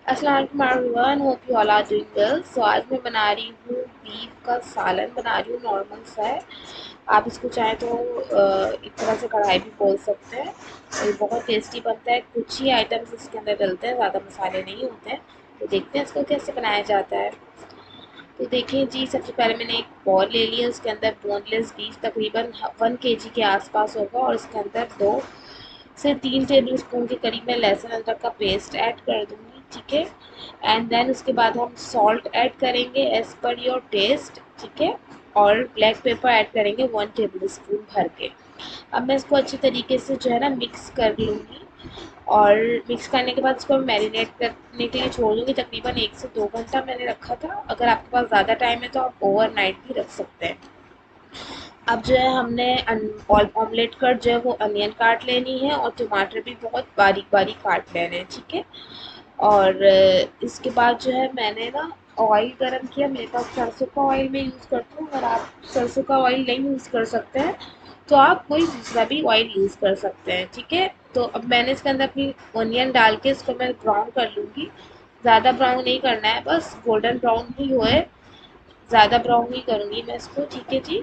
अस्सलाम वालेकुम everyone, hope you all are doing well. So आज मैं बना रही हूँ बीफ का सालन बना रही हूँ। नॉर्मल सा है, आप इसको चाहें तो एक तरह से कढ़ाई भी बोल सकते हैं। और ये बहुत टेस्टी बनता है। कुछ ही आइटम्स इसके अंदर डलते हैं, ज़्यादा मसाले नहीं होते हैं। तो देखते हैं इसको कैसे बनाया जाता है। तो देखिए जी, सबसे पहले मैंने एक बॉल ले लिया, उसके अंदर बोनलेस बीफ तकरीबन 1 kg के आसपास होगा, और इसके अंदर 2 से 3 टेबल स्पून के करीब मैं लहसुन अदरक का पेस्ट ऐड कर दूंगी। ठीक है, एंड देन उसके बाद हम सॉल्ट ऐड करेंगे एज पर योर टेस्ट। ठीक है, और ब्लैक पेपर ऐड करेंगे 1 टेबल स्पून भर के। अब मैं इसको अच्छी तरीके से जो है ना मिक्स कर लूँगी, और मिक्स करने के बाद इसको मैरिनेट करने के लिए छोड़ दूँगी। तकरीबन 1 से 2 घंटा मैंने रखा था। अगर आपके पास ज़्यादा टाइम है तो आप ओवरनाइट भी रख सकते हैं। अब जो है हमने ऑमलेट कट जो है वो अनियन काट लेनी है, और टमाटर भी बहुत बारीक बारीक काट लेने हैं। ठीक है, और इसके बाद जो है मैंने ना ऑयल गरम किया। मेरे पास सरसों का ऑयल मैं यूज़ करती हूँ। अगर आप सरसों का ऑयल नहीं यूज़ कर सकते हैं तो आप कोई दूसरा भी ऑयल यूज़ कर सकते हैं। ठीक है, तो अब मैंने इसके अंदर अपनी ऑनियन डाल के इसको मैं ब्राउन कर लूँगी। ज़्यादा ब्राउन नहीं करना है, बस गोल्डन ब्राउन ही होए, ज़्यादा ब्राउन नहीं करूँगी मैं इसको। ठीक है जी,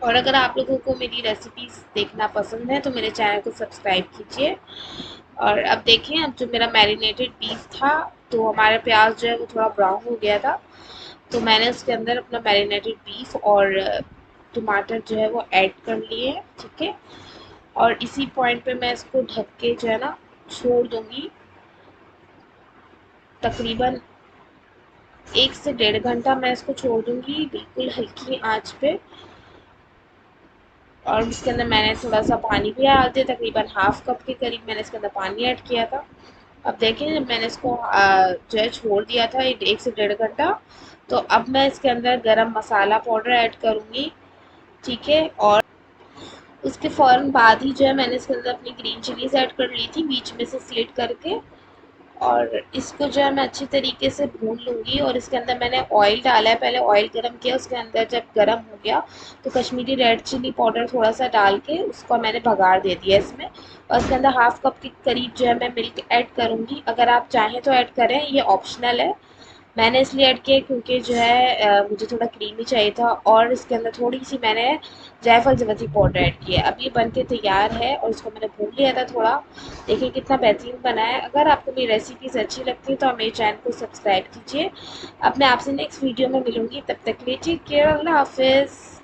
और अगर आप लोगों को मेरी रेसिपीज़ देखना पसंद है तो मेरे चैनल को सब्सक्राइब कीजिए। और अब देखिए, अब जो मेरा मैरिनेटेड बीफ था, तो हमारा प्याज जो है वो थोड़ा ब्राउन हो गया था। तो मैंने उसके अंदर अपना मैरिनेटेड बीफ और टमाटर जो है वो ऐड कर लिए। ठीक है, और इसी पॉइंट पे मैं इसको ढक के जो है ना छोड़ दूंगी। तकरीबन 1 से 1.5 घंटा मैं इसको छोड़ दूंगी, बिल्कुल हल्की आंच पे। और इसके अंदर मैंने थोड़ा सा पानी भी डाल दिया, तकरीबन हाफ कप के करीब मैंने इसके अंदर पानी ऐड किया था। अब देखिए, जब मैंने इसको जो है छोड़ दिया था 1 से 1.5 घंटा, तो अब मैं इसके अंदर गरम मसाला पाउडर ऐड करूँगी। ठीक है, और उसके फ़ौरन बाद ही जो है मैंने इसके अंदर अपनी ग्रीन चिलीज ऐड कर ली थी, बीच में से स्लिट करके। और इसको जो है मैं अच्छी तरीके से भून लूँगी। और इसके अंदर मैंने ऑयल डाला है, पहले ऑयल गरम किया, उसके अंदर जब गरम हो गया तो कश्मीरी रेड चिली पाउडर थोड़ा सा डाल के उसको मैंने बघार दे दिया इसमें। और इसके अंदर हाफ कप के करीब जो है मैं मिल्क ऐड करूँगी। अगर आप चाहें तो ऐड करें, ये ऑप्शनल है। मैंने इसलिए ऐड किया क्योंकि जो है मुझे थोड़ा क्रीमी चाहिए था। और इसके अंदर थोड़ी सी मैंने जायफल जवैत्री पाउडर ऐड किया है। अब ये बन के तैयार है, और इसको मैंने भून लिया था थोड़ा। देखिए कितना बेहतरीन बना है। अगर आपको मेरी रेसिपीज़ अच्छी लगती है तो आप मेरे चैनल को सब्सक्राइब कीजिए। अब मैं आपसे नेक्स्ट वीडियो में मिलूंगी, तब तक के लिए टेक केयर, अल्लाह हाफिज़।